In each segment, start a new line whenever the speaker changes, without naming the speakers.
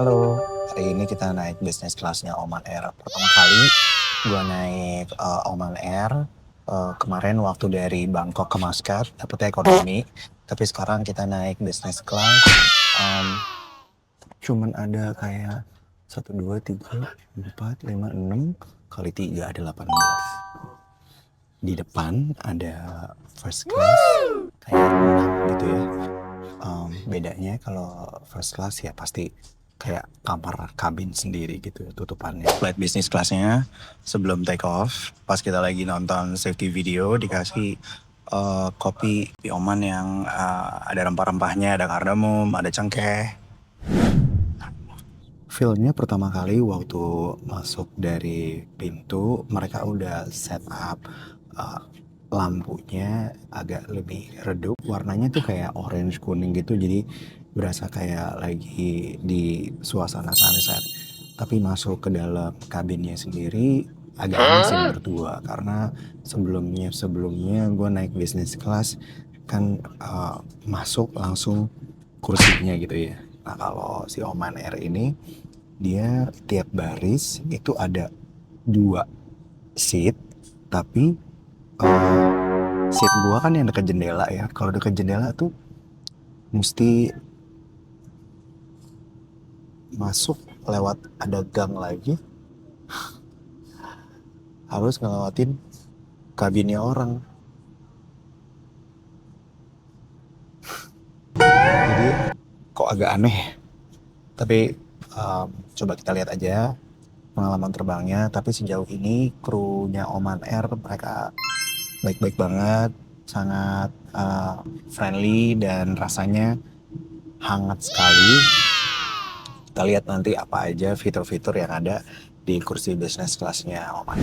Halo, hari ini kita naik bisnis kelasnya Oman Air. Pertama kali gue naik Oman Air kemarin waktu dari Bangkok ke Muscat, dapetnya ekonomi. Tapi sekarang kita naik bisnis kelas. em, Cuman ada kayak 1, 2, 3, 4, 5, 6 kali 3 ada 18. Di depan ada first class kayak 6 gitu ya. Bedanya kalau first class ya pasti kayak kamar kabin sendiri gitu tutupannya. Flight business classnya sebelum take off, pas kita lagi nonton safety video dikasih kopi Oman yang ada rempah-rempahnya, ada kardamom, ada cengkeh. Feel-nya pertama kali waktu masuk dari pintu, mereka udah set up lampunya agak lebih redup, warnanya tuh kayak orange kuning gitu, jadi berasa kayak lagi di suasana sunset. Tapi masuk ke dalam kabinnya sendiri agak asing berdua, karena sebelumnya gue naik business class kan masuk langsung kursinya gitu ya. Nah kalau si Oman Air ini dia tiap baris itu ada 2 seat, tapi seat gua kan yang deket jendela ya. Kalau deket jendela tuh mesti masuk lewat ada gang lagi, harus ngelewatin kabinnya orang. Jadi kok agak aneh ya. Tapi coba kita lihat aja pengalaman terbangnya. Tapi sejauh ini krunya Oman Air mereka baik-baik banget, sangat friendly dan rasanya hangat sekali. Kita lihat nanti apa aja fitur-fitur yang ada di kursi business classnya Oman.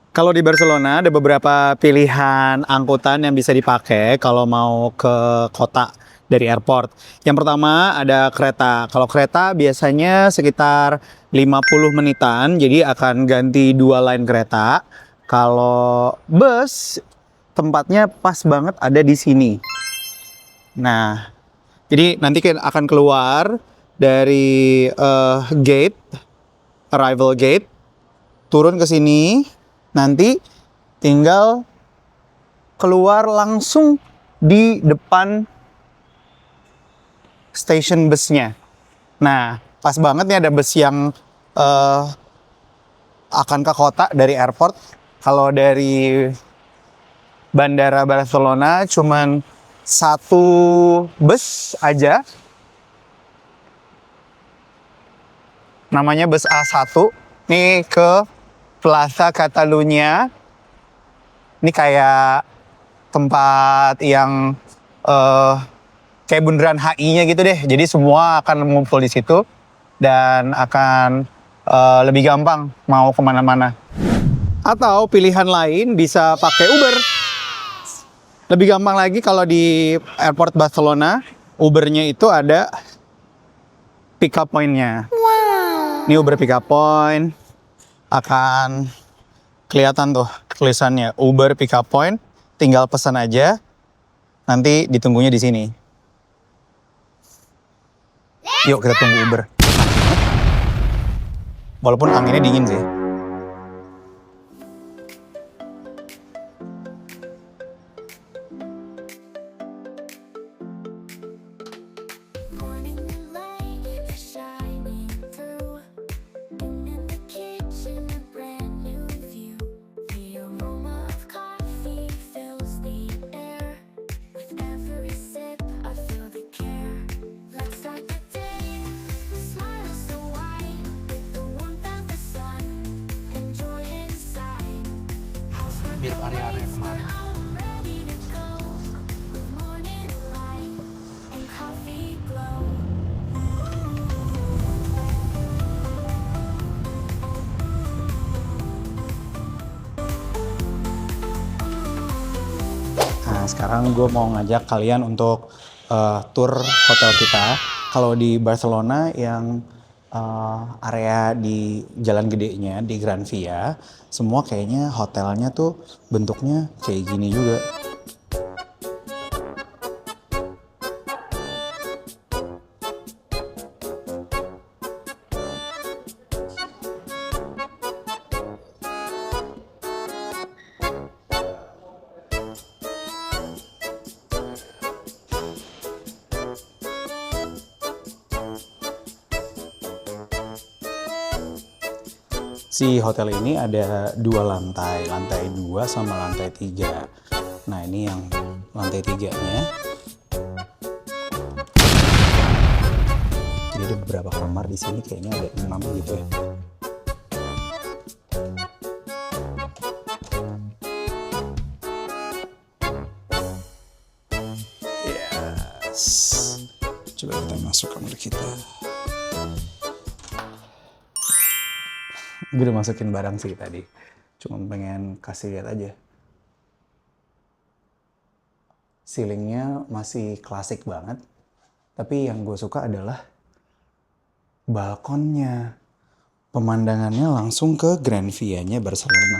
Kalau di Barcelona ada beberapa pilihan angkutan yang bisa dipakai kalau mau ke kota dari airport. Yang pertama ada kereta. Kalau kereta biasanya sekitar 50 menitan, jadi akan ganti 2 line kereta. Kalau bus tempatnya pas banget ada di sini. Nah, jadi nanti kita akan keluar dari gate, arrival gate, turun ke sini. Nanti tinggal keluar langsung di depan station busnya. Nah, pas banget nih ada bus yang akan ke kota dari airport. Kalau dari Bandara Barcelona cuman 1 bus aja. Namanya bus A1. Nih ke Plaza Catalunya. Ini kayak tempat yang kayak bundaran HI-nya gitu deh. Jadi semua akan mengumpul di situ dan akan lebih gampang mau kemana-mana. Atau pilihan lain bisa pakai Uber. Lebih gampang lagi kalau di airport Barcelona, Ubernya itu ada pick up point-nya. Ini Uber pick up point. Akan kelihatan tuh tulisannya Uber pick up point, tinggal pesan aja, nanti ditunggunya di sini. Yuk kita tunggu Uber. Walaupun anginnya dingin sih. Sekarang gue mau ngajak kalian untuk tour hotel kita. Kalau di Barcelona yang area di Jalan Gedenya di Gran Via, semua kayaknya hotelnya tuh bentuknya kayak gini juga. Si hotel ini ada 2 lantai, lantai 2 sama lantai 3. Nah ini yang lantai 3-nya. Jadi ada beberapa kamar di sini, kayaknya ada 6 gitu ya. Yes. Coba kita masuk kamar kita. Gue udah masukin barang sih tadi, cuma pengen kasih lihat aja. Ceilingnya masih klasik banget, tapi yang gue suka adalah balkonnya. Pemandangannya langsung ke Gran Via-nya Barcelona.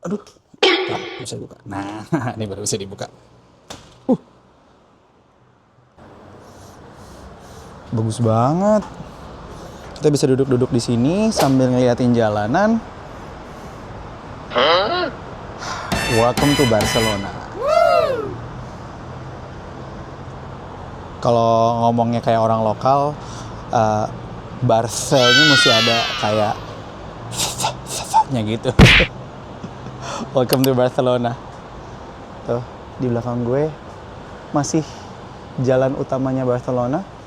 Aduh, bisa buka. Nah, ini baru bisa dibuka. Bagus banget. Kita bisa duduk-duduk di sini sambil ngeliatin jalanan. Welcome to Barcelona. Kalau ngomongnya kayak orang lokal, Barca ini mesti ada kayak nya gitu. Welcome to Barcelona. Tuh, di belakang gue masih jalan utamanya Barcelona.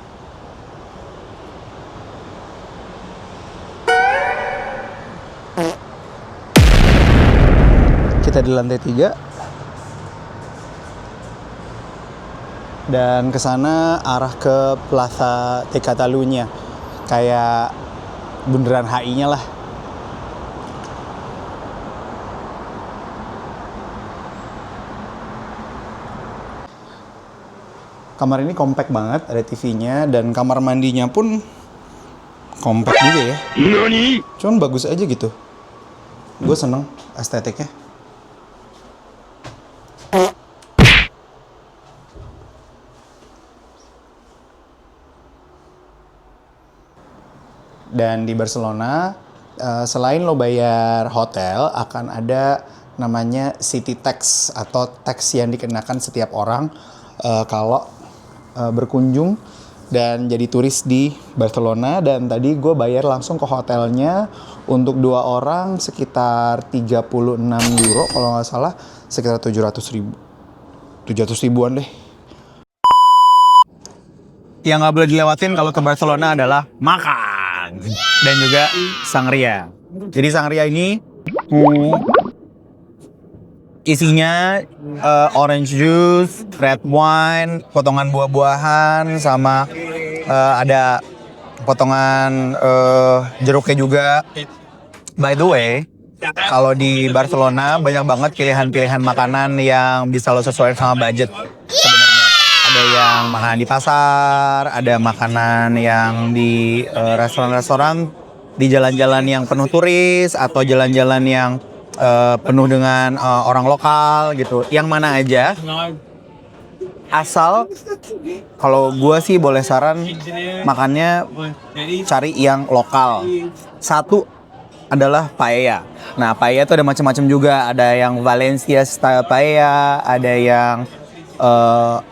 Kita di lantai 3 dan ke sana arah ke Plaza de Catalunya, kayak bundaran HI-nya lah. Kamar ini kompak banget, ada TV-nya dan kamar mandinya pun kompak juga ya. Cuman bagus aja gitu. Gue seneng estetiknya. Dan di Barcelona, selain lo bayar hotel, akan ada namanya city tax atau tax yang dikenakan setiap orang kalau berkunjung dan jadi turis di Barcelona. Dan tadi gue bayar langsung ke hotelnya untuk 2 orang sekitar 36 euro kalau nggak salah, sekitar 700 ribuan deh. Yang nggak boleh dilewatin kalau ke Barcelona adalah makan dan juga sangria. Jadi sangria ini isinya orange juice, red wine, potongan buah-buahan, sama ada potongan jeruknya juga. By the way, kalau di Barcelona banyak banget pilihan-pilihan makanan yang bisa lo sesuaikan sama budget sebenarnya. Ada yang makanan di pasar, ada makanan yang di restoran-restoran, di jalan-jalan yang penuh turis, atau jalan-jalan yang penuh dengan orang lokal gitu. Yang mana aja, asal kalau gue sih boleh saran makannya cari yang lokal. Satu adalah paella. Nah, paella tuh ada macam-macam juga. Ada yang Valencia style paella, ada yang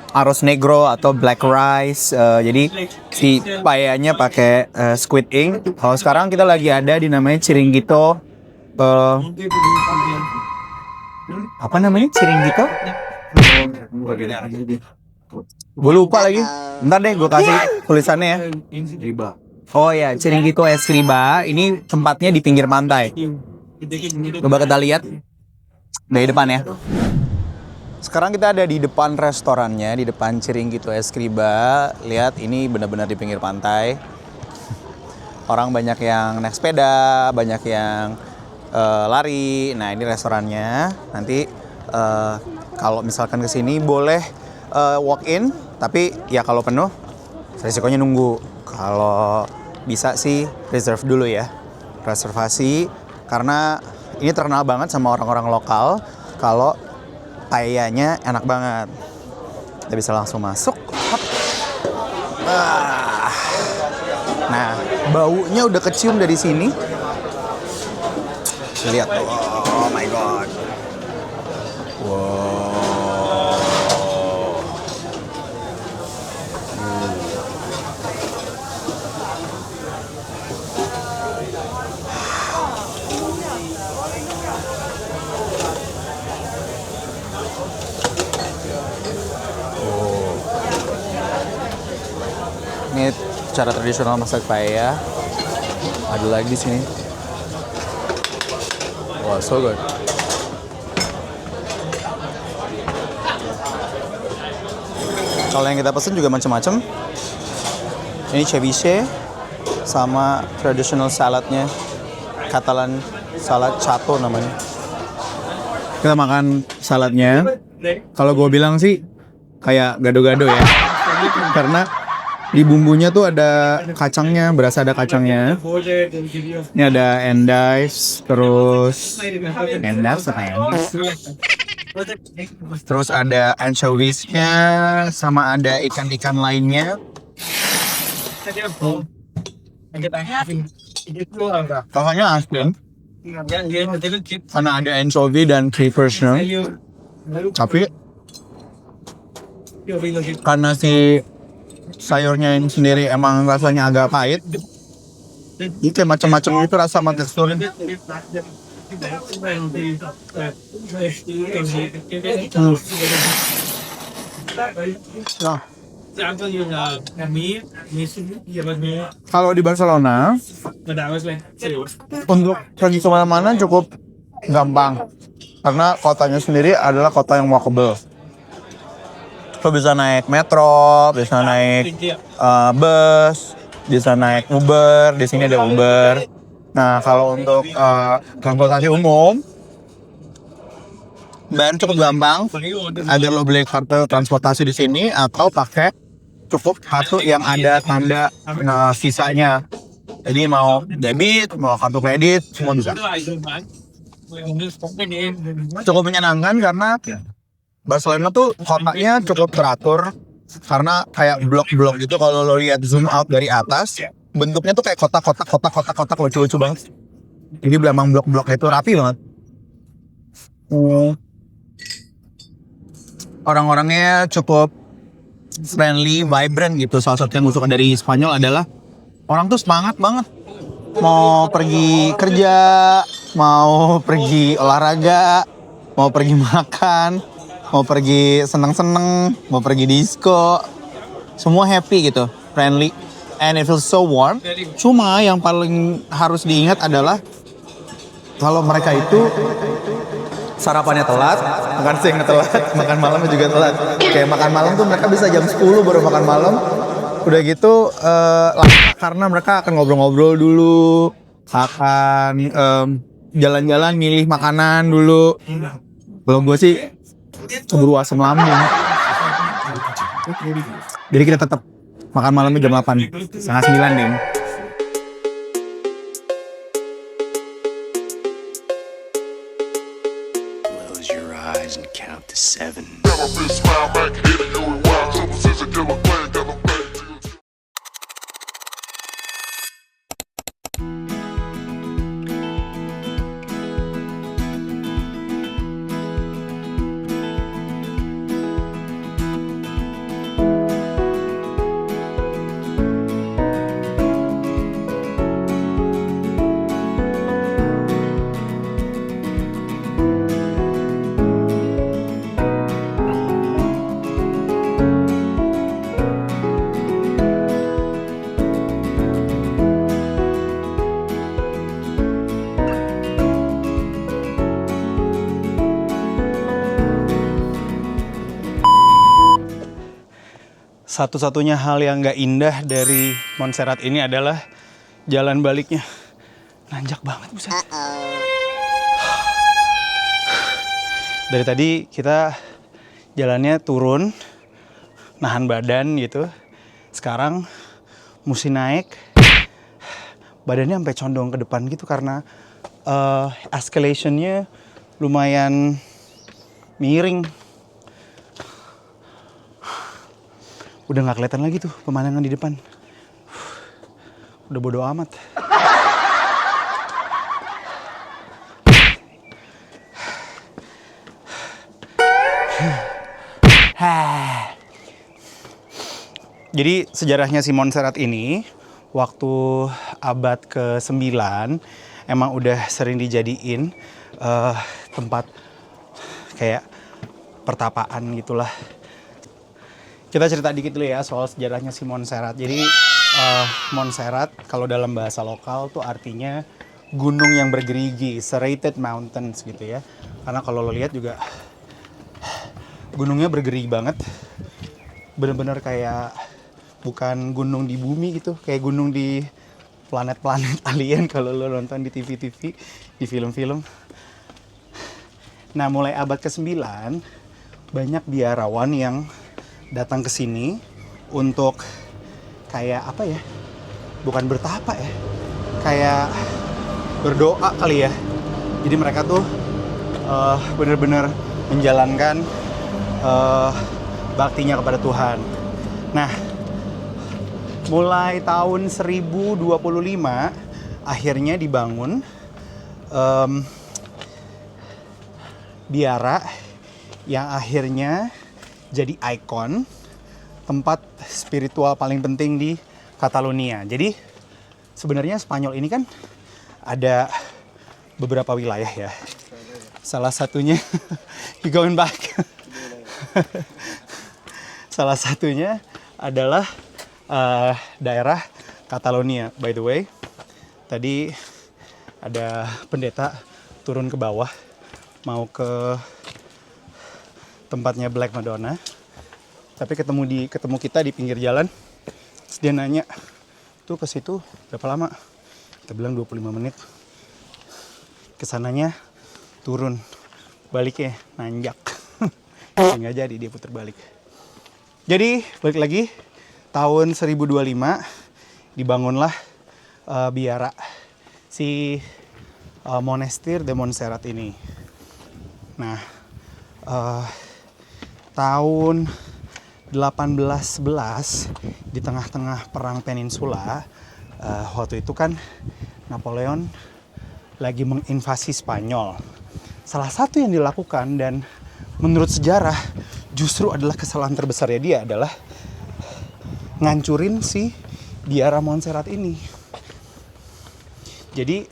arroz negro atau black rice. Jadi si paellanya pakai squid ink. Kalau sekarang kita lagi ada di namanya Chiringuito. Apa namanya Chiringuito? Gue lupa lagi. Bentar deh, gue kasih tulisannya ya. Oh ya, Chiringuito Escriba. Ini tempatnya di pinggir pantai. Coba kita lihat dari depan ya. Sekarang kita ada di depan restorannya, di depan Chiringuito Escriba. Lihat, ini benar-benar di pinggir pantai. Orang banyak yang naik sepeda, banyak yang lari. Nah, ini restorannya. Nanti kalau misalkan kesini boleh walk in, tapi ya kalau penuh resikonya nunggu. Kalau bisa sih reserve dulu ya, reservasi, karena ini terkenal banget sama orang-orang lokal kalau paellanya enak banget. Kita bisa langsung masuk. Nah, baunya udah kecium dari sini. Lihat tuh, oh my god. Wow. Ini cara tradisional masak paella. Ada lagi di sini. Wow, so good. Kalau yang kita pesen juga macam-macam. Ini ceviche sama traditional saladnya, Catalan salad chato namanya. Kita makan saladnya. Kalau gue bilang sih kayak gado-gado ya, karena di bumbunya tuh ada kacangnya, berasa ada kacangnya. Ini ada endives, terus endives apa ya? Terus ada anchovies-nya, sama ada ikan-ikan lainnya. Rasanya asin, karena ada anchovy dan capers-nya. Tapi karena si sayurnya ini sendiri emang rasanya agak pahit, ini kayak macam-macam itu rasa sama teksturnya. Nah, kalau di Barcelona untuk pergi kemana-mana cukup gampang, karena kotanya sendiri adalah kota yang walkable. Lo bisa naik metro, bisa naik bus, bisa naik Uber. Di sini ada Uber. Nah, kalau untuk transportasi umum, bayar cukup gampang. Ada lo beli kartu transportasi di sini atau pakai cukup kartu yang ada tanda visanya. Jadi mau debit, mau kartu kredit, semua bisa. Cukup menyenangkan karena Barcelona tuh kotanya cukup teratur, karena kayak blok-blok gitu. Kalau lo lihat zoom out dari atas, bentuknya tuh kayak kotak lucu-lucu banget. Jadi memang blok-bloknya itu rapi banget. Orang-orangnya cukup friendly, vibrant gitu. Salah satu yang gue suka dari Spanyol adalah orang tuh semangat banget. Mau pergi kerja, mau pergi olahraga, mau pergi makan, mau pergi seneng-seneng, mau pergi disco, semua happy gitu, friendly, and it feels so warm. Cuma yang paling harus diingat adalah kalau mereka itu sarapannya telat, makan siangnya telat, makan malamnya juga telat. Kayak makan malam tuh mereka bisa jam 10 baru makan malam. Udah gitu karena mereka akan ngobrol-ngobrol dulu, akan jalan-jalan milih makanan dulu. Kalau gue sih keburu asam lambung. Jadi kita tetap makan malamnya jam 8, setengah 9 deh.
Close your eyes and count to 7.
Satu-satunya hal yang gak indah dari Montserrat ini adalah jalan baliknya. Nanjak banget, buset. Dari tadi kita jalannya turun, nahan badan gitu. Sekarang mesti naik, badannya sampai condong ke depan gitu karena escalationnya lumayan miring. Udah nggak kelihatan lagi tuh pemandangan di depan. Udah bodo amat. Jadi sejarahnya si Montserrat ini waktu abad ke-9 emang udah sering dijadiin tempat kayak pertapaan gitulah. Kita cerita dikit dulu ya soal sejarahnya si Montserrat. Jadi Montserrat kalau dalam bahasa lokal tuh artinya gunung yang bergerigi, serrated mountains gitu ya. Karena kalau lo lihat juga gunungnya bergerigi banget. Bener-bener kayak bukan gunung di bumi gitu, kayak gunung di planet-planet alien kalau lo nonton di TV-TV, di film-film. Nah, mulai abad ke-9 banyak biarawan yang datang ke sini untuk kayak apa ya? Bukan bertapa ya. Kayak berdoa kali ya. Jadi mereka tuh bener-bener menjalankan baktinya kepada Tuhan. Nah, mulai tahun 1025 akhirnya dibangun biara yang akhirnya jadi ikon tempat spiritual paling penting di Catalonia. Jadi sebenarnya Spanyol ini kan ada beberapa wilayah ya. Salah satunya you going back. Salah satunya adalah daerah Catalonia. By the way, tadi ada pendeta turun ke bawah mau ke tempatnya Black Madonna, tapi ketemu kita di pinggir jalan. Terus dia nanya, tuh ke situ berapa lama? Kita bilang 25 menit. Kesananya turun, baliknya nanjak. Nggak jadi, dia putar balik. Jadi balik lagi, tahun 1025 dibangunlah biara si Monestir de Montserrat ini. Nah, tahun 1811 di tengah-tengah perang Peninsula, waktu itu kan Napoleon lagi menginvasi Spanyol. Salah satu yang dilakukan dan menurut sejarah justru adalah kesalahan terbesarnya dia adalah ngancurin si biara Montserrat ini. Jadi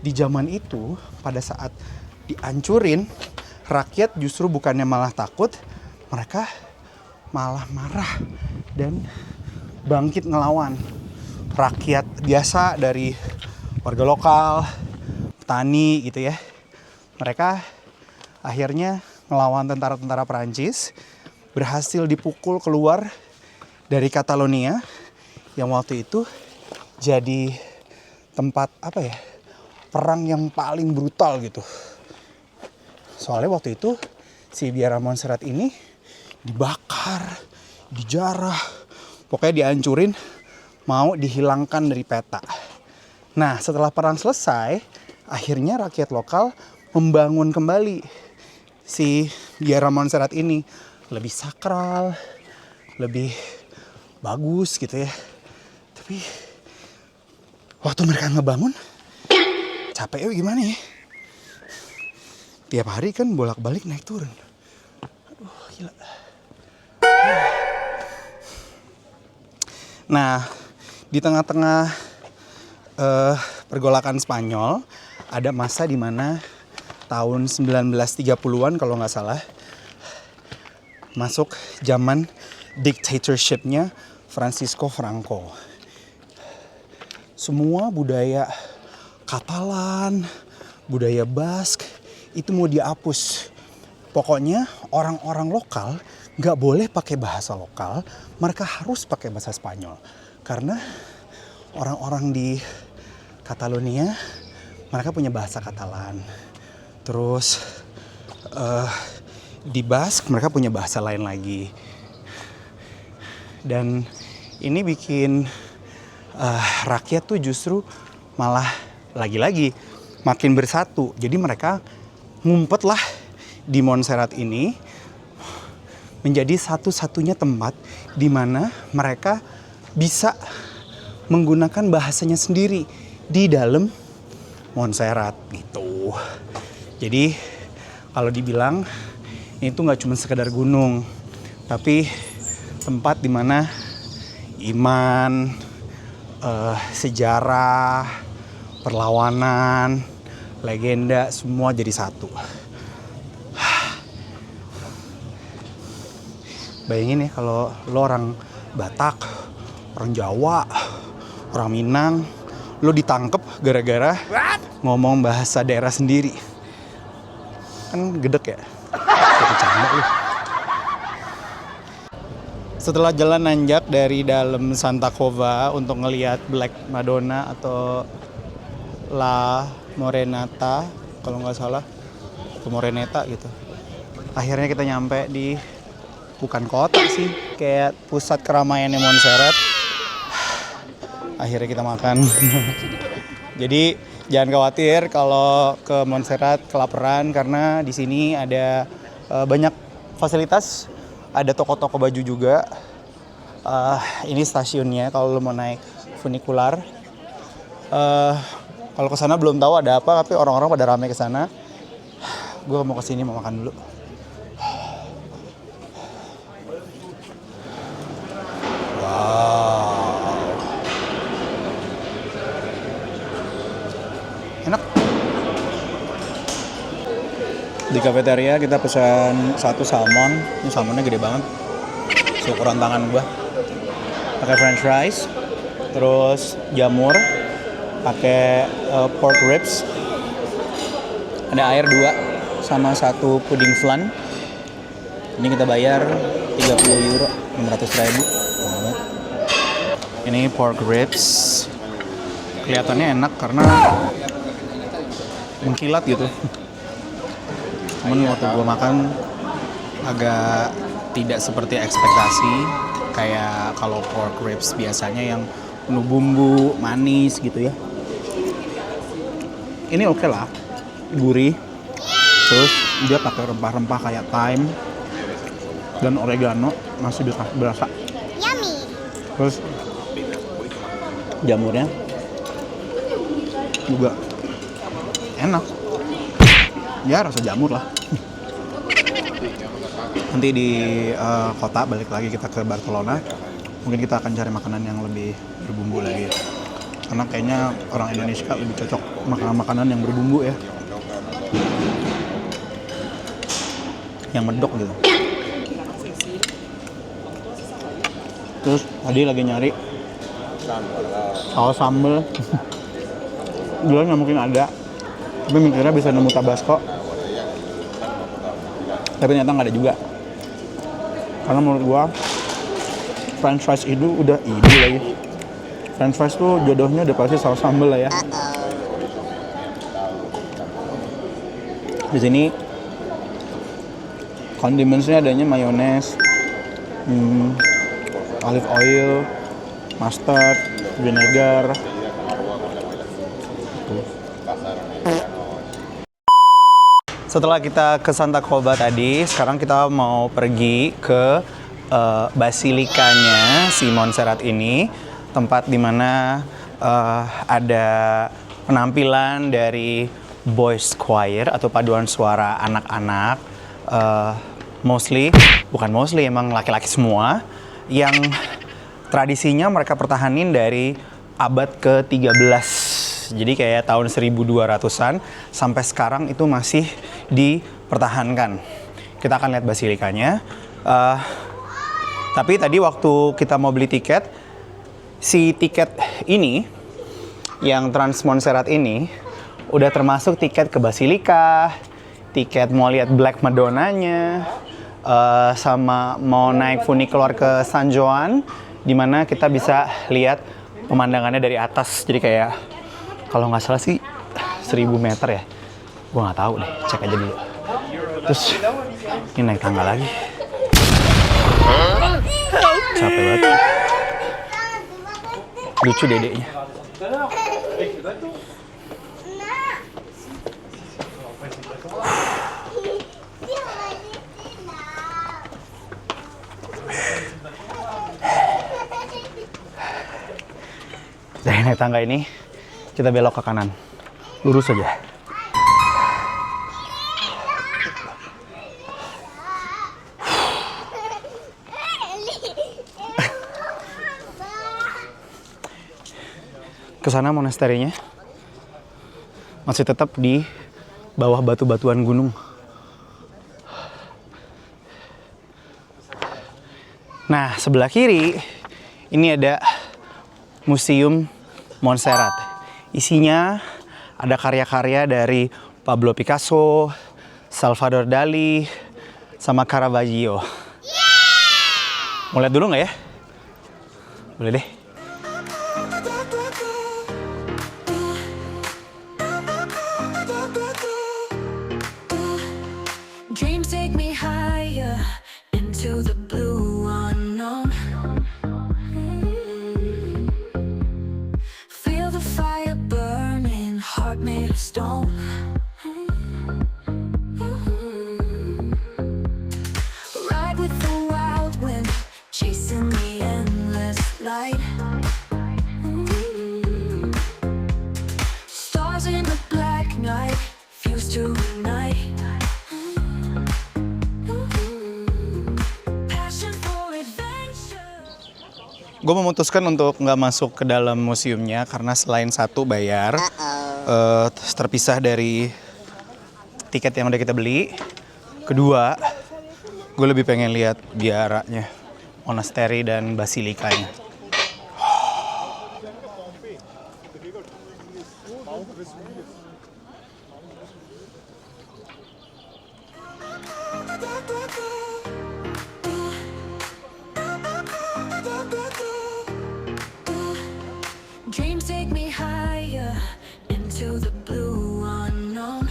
di zaman itu pada saat dihancurin, rakyat justru bukannya malah takut, mereka malah marah dan bangkit ngelawan. Rakyat biasa dari warga lokal, petani gitu ya. Mereka akhirnya ngelawan tentara-tentara Perancis, berhasil dipukul keluar dari Catalonia yang waktu itu jadi tempat apa ya, perang yang paling brutal gitu. Soalnya waktu itu si biara Montserrat ini dibakar, dijarah, pokoknya dihancurin, mau dihilangkan dari peta. Nah, setelah perang selesai, akhirnya rakyat lokal membangun kembali si biara Montserrat ini, lebih sakral, lebih bagus gitu ya. Tapi waktu mereka ngebangun, capeknya gimana ya? Tiap hari kan bolak-balik naik turun. Aduh, gila. Nah, di tengah-tengah pergolakan Spanyol, ada masa di mana tahun 1930-an kalau nggak salah, masuk zaman dictatorship-nya Francisco Franco. Semua budaya Katalan, budaya Bask itu mau dihapus. Pokoknya orang-orang lokal nggak boleh pakai bahasa lokal, mereka harus pakai bahasa Spanyol. Karena orang-orang di Catalonia, mereka punya bahasa Katalan. Terus di Bask mereka punya bahasa lain lagi. Dan ini bikin rakyat tuh justru malah lagi-lagi makin bersatu. Jadi mereka ngumpet lah di Montserrat ini menjadi satu-satunya tempat di mana mereka bisa menggunakan bahasanya sendiri di dalam Montserrat gitu. Jadi kalau dibilang ini tuh nggak cuma sekedar gunung, tapi tempat di mana iman, sejarah, perlawanan, legenda semua jadi satu. Bayangin ya kalau lo orang Batak, orang Jawa, orang Minang, lo ditangkep gara-gara ngomong bahasa daerah sendiri. Kan gedek ya? Kayak bercanda lo. Setelah jalan nanjak dari dalam Santa Cova untuk ngelihat Black Madonna atau La Morenata, kalau nggak salah, atau Moreneta gitu. Akhirnya kita nyampe di, bukan kota sih, kayak pusat keramaiannya Montserrat. Akhirnya kita makan. Jadi jangan khawatir kalau ke Montserrat kelaparan, karena di sini ada banyak fasilitas. Ada toko-toko baju juga. Ini stasiunnya kalau lo mau naik funikular. Kalau ke sana belum tahu ada apa, tapi orang-orang pada ramai ke sana. Gue mau ke sini mau makan dulu. Wow. Enak. Di kafeteria kita pesan satu salmon. Ini salmonnya gede banget, seukuran tangan gua. Pakai french fries, terus jamur, pakai pork ribs, ada air 2 sama satu puding flan. Ini kita bayar 30 euro, 600.000. Ini pork ribs, kelihatannya enak karena mengkilat gitu. Cuman waktu gue makan agak tidak seperti ekspektasi, kayak kalau pork ribs biasanya yang penuh bumbu, manis gitu ya. Ini oke lah, gurih. Terus dia pakai rempah-rempah kayak thyme dan oregano, masih berasa.
Yummy.
Terus jamurnya juga enak. Ya rasa jamur lah. Nanti di kota balik lagi kita ke Barcelona, mungkin kita akan cari makanan yang lebih berbumbu lagi. Karena kayaknya orang Indonesia lebih cocok makanan yang berbumbu ya. Yang medok gitu. Terus tadi lagi nyari saus sambal. Dulu nggak mungkin ada, tapi mikirnya bisa nemu Tabasco. Tapi ternyata nggak ada juga. Karena menurut gua french fries itu udah ide lagi. French fries tuh jodohnya udah pasti saus sambal lah ya. Di sini condiments-nya adanya mayones, olive oil, mustard, vinegar. Setelah kita ke Santa Cova tadi, sekarang kita mau pergi ke basilikanya si Montserrat ini, tempat dimana ada penampilan dari boys choir atau paduan suara anak-anak, emang laki-laki semua, yang tradisinya mereka pertahanin dari abad ke-13. Jadi kayak tahun 1200-an sampai sekarang itu masih dipertahankan. Kita akan lihat basilikanya. Tapi tadi waktu kita mau beli tiket, si tiket ini yang Trans Montserrat ini udah termasuk tiket ke basilika, tiket mau lihat Black Madonna-nya, sama mau naik funicular ke San Joan, dimana kita bisa lihat pemandangannya dari atas. Jadi kayak kalau nggak salah sih 1000 meter ya, gue nggak tahu deh, cek aja dulu. Terus ini naik tangga lagi. Capek banget. Lucu dedeknya. Dari naik tangga ini, kita belok ke kanan. Lurus saja. Ke sana monasterinya masih tetap di bawah batu-batuan gunung. Nah, sebelah kiri ini ada Museum Montserrat. Isinya ada karya-karya dari Pablo Picasso, Salvador Dali, sama Caravaggio. Mau lihat dulu nggak ya? Boleh deh.
Dreams take me higher into the blue unknown. Feel the fire burning, heart made of stone. Ride with the wild wind, chasing the endless light. Stars in the black night, fuse to ignite.
Gue memutuskan untuk nggak masuk ke dalam museumnya karena selain satu bayar, terpisah dari tiket yang udah kita beli. Kedua, gue lebih pengen lihat biaranya, monasteri dan basilikanya.
Dreams take me higher into the blue unknown.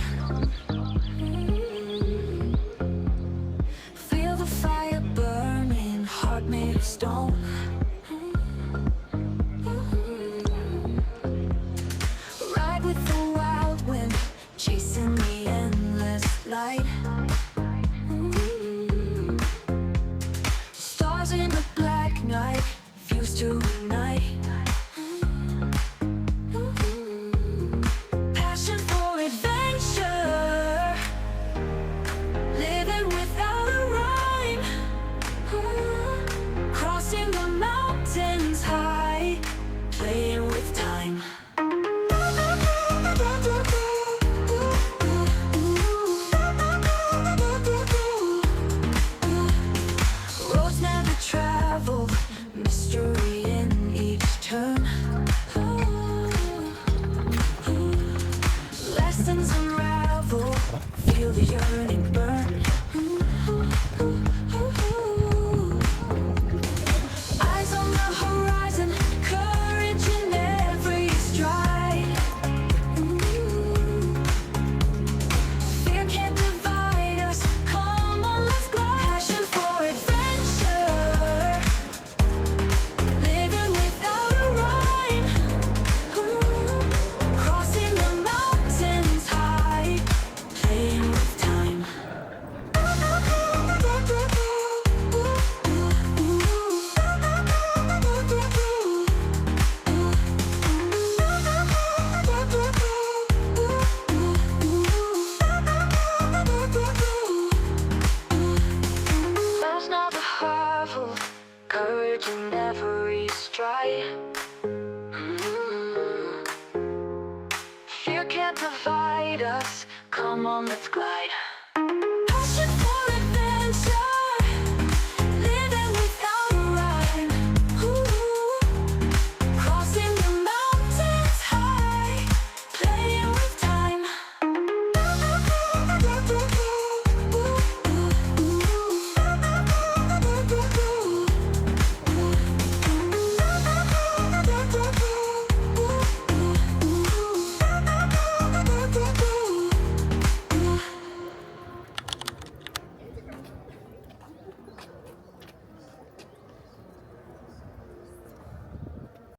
Feel the fire burning, heart made of stone. Ride with the wild wind, chasing the endless light. Stars in the black night, fuse to ignite. Passion for adventure, living without a rhyme. Crossing the mountains high, playing with time. Roads never traveled, mystery in each turn. Lessons unravel, feel the yearning burn. Eyes on the horizon, courage in every stride. Fear can't divide us, come on let's glide. Passion for adventure, living without a rhyme. Crossing the mountains high, playing with time. Love's not the marvel, courage in every stride. Fear can't divide us, come on let's glide.